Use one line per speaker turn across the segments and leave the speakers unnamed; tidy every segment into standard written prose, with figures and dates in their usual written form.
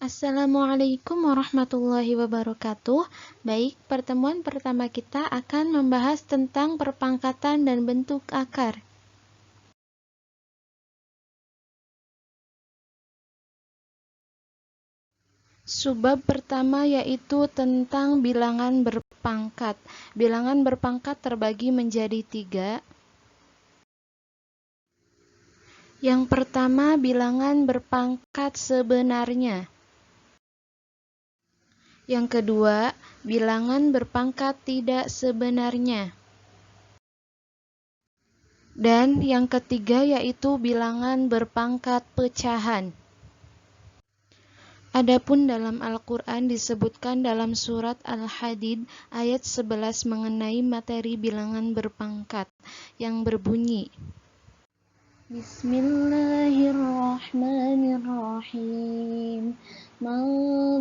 Assalamualaikum warahmatullahi wabarakatuh. Baik, pertemuan pertama kita akan membahas tentang perpangkatan dan bentuk akar. Subbab pertama yaitu tentang bilangan berpangkat. Bilangan berpangkat terbagi menjadi 3. Yang pertama, bilangan berpangkat sebenarnya. Yang kedua, bilangan berpangkat tidak sebenarnya. Dan yang ketiga yaitu bilangan berpangkat pecahan. Adapun dalam Al-Quran disebutkan dalam surat Al-Hadid ayat 11 mengenai materi bilangan berpangkat yang berbunyi Bismillahirrahmanirrahim. Man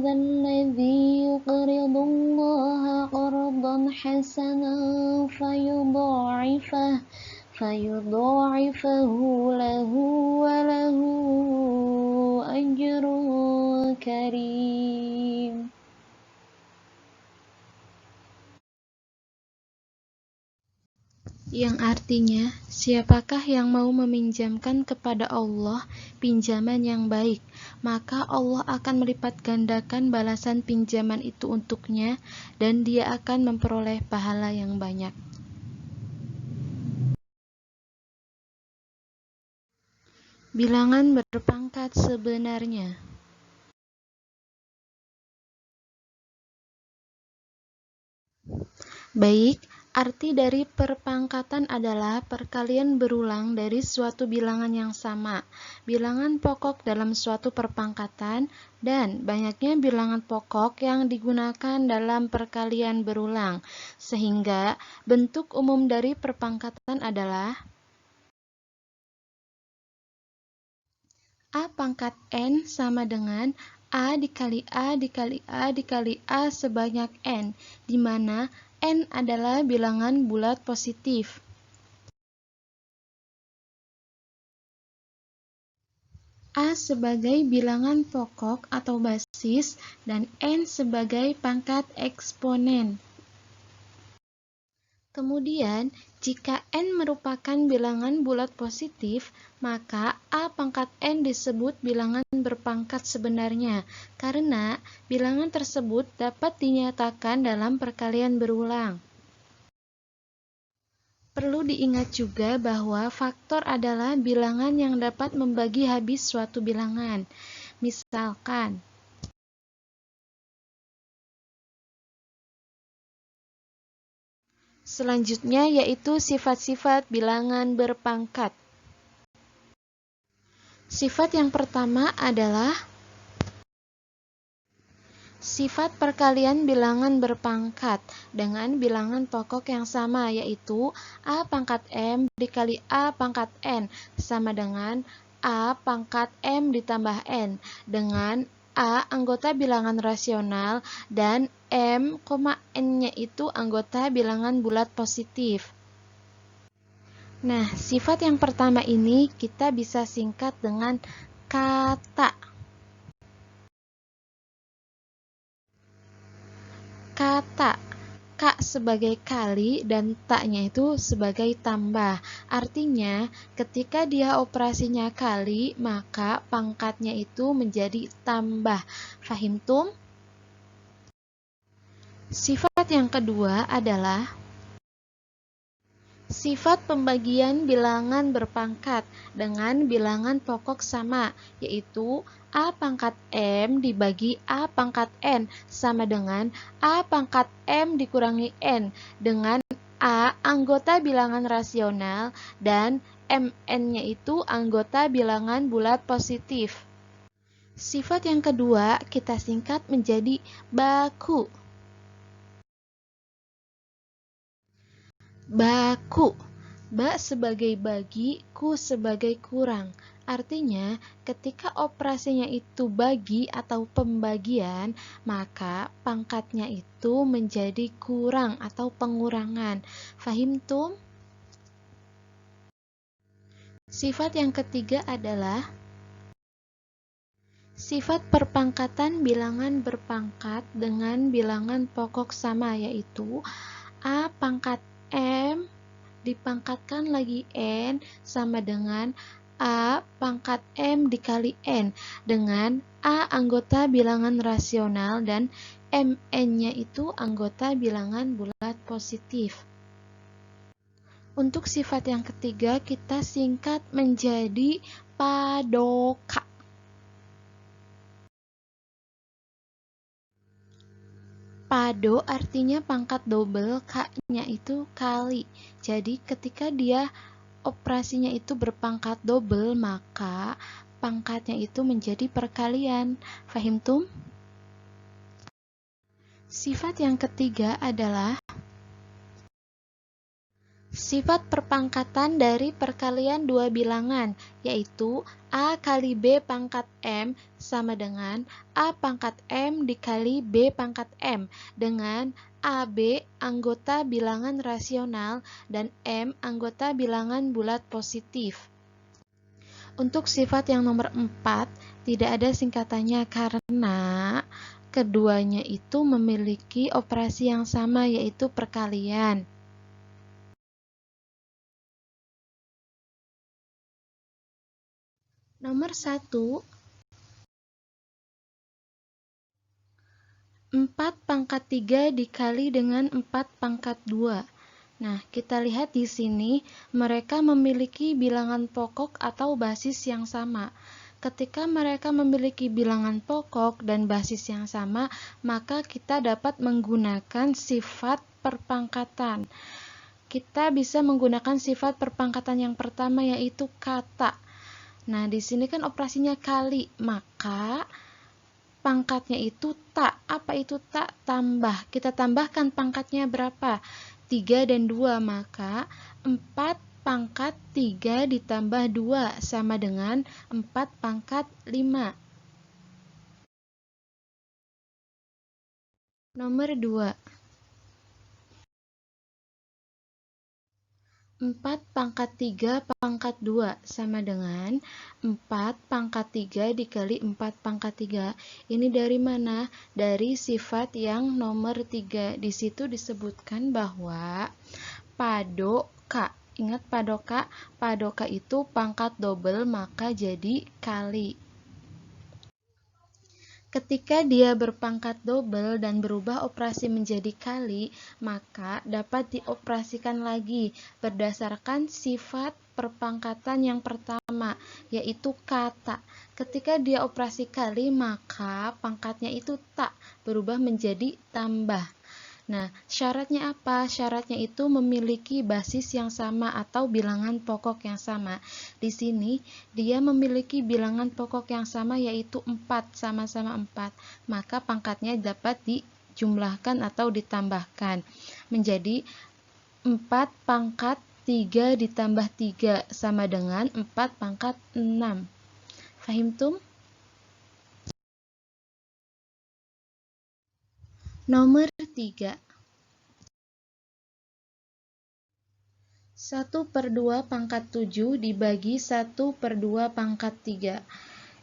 dzalladzi yuqridullaha qardan hasanan fayudha'ifahu lahu wa lahu ajrun karim. Yang artinya, siapakah yang mau meminjamkan kepada Allah pinjaman yang baik, maka Allah akan melipat gandakan balasan pinjaman itu untuknya dan dia akan memperoleh pahala yang banyak. Bilangan berpangkat sebenarnya. Baik, arti dari perpangkatan adalah perkalian berulang dari suatu bilangan yang sama, bilangan pokok dalam suatu perpangkatan, dan banyaknya bilangan pokok yang digunakan dalam perkalian berulang, sehingga bentuk umum dari perpangkatan adalah A pangkat N sama dengan A dikali A dikali A dikali A sebanyak N, di mana N adalah bilangan bulat positif. A sebagai bilangan pokok atau basis dan N sebagai pangkat eksponen. Kemudian, jika N merupakan bilangan bulat positif, maka A pangkat N disebut bilangan berpangkat sebenarnya, karena bilangan tersebut dapat dinyatakan dalam perkalian berulang. Perlu diingat juga bahwa faktor adalah bilangan yang dapat membagi habis suatu bilangan. Misalkan, selanjutnya yaitu sifat-sifat bilangan berpangkat. Sifat yang pertama adalah sifat perkalian bilangan berpangkat dengan bilangan pokok yang sama, yaitu A pangkat M dikali A pangkat N sama dengan A pangkat M ditambah N, dengan A anggota bilangan rasional dan M, N-nya itu anggota bilangan bulat positif. Nah, sifat yang pertama ini kita bisa singkat dengan kata. Kata K sebagai kali dan taknya itu sebagai tambah. Artinya, ketika dia operasinya kali, maka pangkatnya itu menjadi tambah. Fahimtum? Sifat yang kedua adalah sifat pembagian bilangan berpangkat dengan bilangan pokok sama, yaitu A pangkat M dibagi A pangkat N sama dengan A pangkat M dikurangi N, dengan A anggota bilangan rasional dan Mn-nya itu anggota bilangan bulat positif. Sifat yang kedua kita singkat menjadi baku. Baku. Ba sebagai bagi, ku sebagai kurang. Artinya, ketika operasinya itu bagi atau pembagian, maka pangkatnya itu menjadi kurang atau pengurangan. Fahimtum? Sifat yang ketiga adalah Sifat perpangkatan bilangan berpangkat dengan bilangan pokok sama, yaitu A pangkat M dipangkatkan lagi N sama dengan A pangkat M dikali N, dengan A anggota bilangan rasional dan MN-nya itu anggota bilangan bulat positif. Untuk sifat yang ketiga kita singkat menjadi padoka. Pado artinya pangkat double, K-nya itu kali. Jadi ketika dia operasinya itu berpangkat double, maka pangkatnya itu menjadi perkalian. Fahim tum? Sifat yang ketiga adalah sifat perpangkatan dari perkalian dua bilangan, yaitu A kali B pangkat M sama dengan A pangkat M dikali B pangkat M, dengan AB anggota bilangan rasional dan M anggota bilangan bulat positif. Untuk sifat yang nomor 4, tidak ada singkatannya karena keduanya itu memiliki operasi yang sama, yaitu perkalian. Nomor 1, 4 pangkat 3 dikali dengan 4 pangkat 2. Nah, kita lihat di sini mereka memiliki bilangan pokok atau basis yang sama. Ketika mereka memiliki bilangan pokok dan basis yang sama, maka kita dapat menggunakan sifat perpangkatan. Kita bisa menggunakan sifat perpangkatan yang pertama, yaitu kata. Nah, di sini kan operasinya kali, maka pangkatnya itu tak. Apa itu tak? Tambah. Kita tambahkan pangkatnya berapa? 3 dan 2, maka 4 pangkat 3 ditambah 2 sama dengan 4 pangkat 5. Nomor 2. 4 pangkat 3 pangkat 2 sama dengan 4 pangkat 3 dikali 4 pangkat 3. Ini dari mana? Dari sifat yang nomor 3. Di situ disebutkan bahwa padoka. Ingat padoka? Padoka itu pangkat double, maka jadi kali. Ketika dia berpangkat double dan berubah operasi menjadi kali, maka dapat dioperasikan lagi berdasarkan sifat perpangkatan yang pertama, yaitu kata. Ketika dia operasi kali, maka pangkatnya itu tak, berubah menjadi tambah. Nah, syaratnya apa? Syaratnya itu memiliki basis yang sama atau bilangan pokok yang sama. Di sini, dia memiliki bilangan pokok yang sama, yaitu 4, sama-sama 4. Maka pangkatnya dapat dijumlahkan atau ditambahkan menjadi 4 pangkat 3 ditambah 3 sama dengan 4 pangkat 6. Fahim tum? Nomor 3. 1/2 pangkat 7 dibagi 1/2 pangkat 3.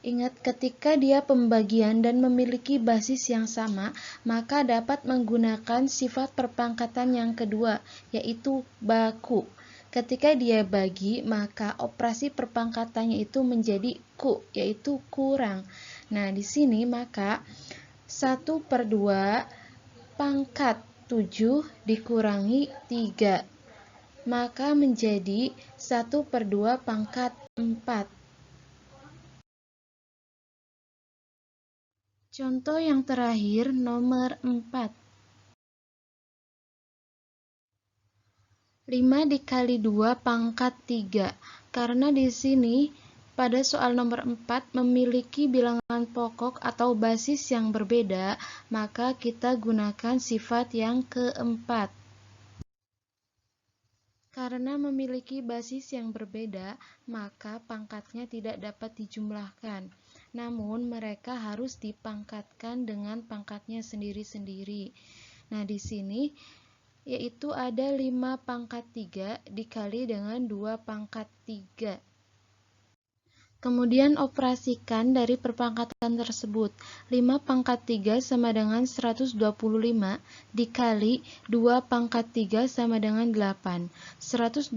Ingat, ketika dia pembagian dan memiliki basis yang sama, maka dapat menggunakan sifat perpangkatan yang kedua, yaitu baku. Ketika dia bagi, maka operasi perpangkatannya itu menjadi ku, yaitu kurang. Nah, di sini maka 1/2 pangkat 7 dikurangi 3. Maka menjadi 1/2 pangkat 4. Contoh yang terakhir nomor 4. 5 dikali 2 pangkat 3. Karena di sini pada soal nomor 4 memiliki bilangan pokok atau basis yang berbeda, maka kita gunakan sifat yang keempat. Karena memiliki basis yang berbeda, maka pangkatnya tidak dapat dijumlahkan. Namun, mereka harus dipangkatkan dengan pangkatnya sendiri-sendiri. Nah, di sini yaitu ada 5 pangkat 3 dikali dengan 2 pangkat 3. Kemudian operasikan dari perpangkatan tersebut. 5 pangkat 3 sama dengan 125 dikali 2 pangkat 3 sama dengan 8. 125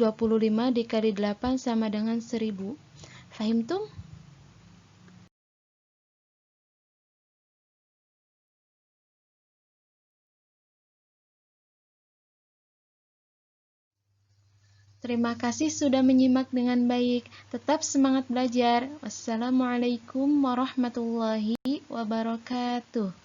dikali 8 sama dengan 1000. Fahimtum? Terima kasih sudah menyimak dengan baik. Tetap semangat belajar. Wassalamualaikum warahmatullahi wabarakatuh.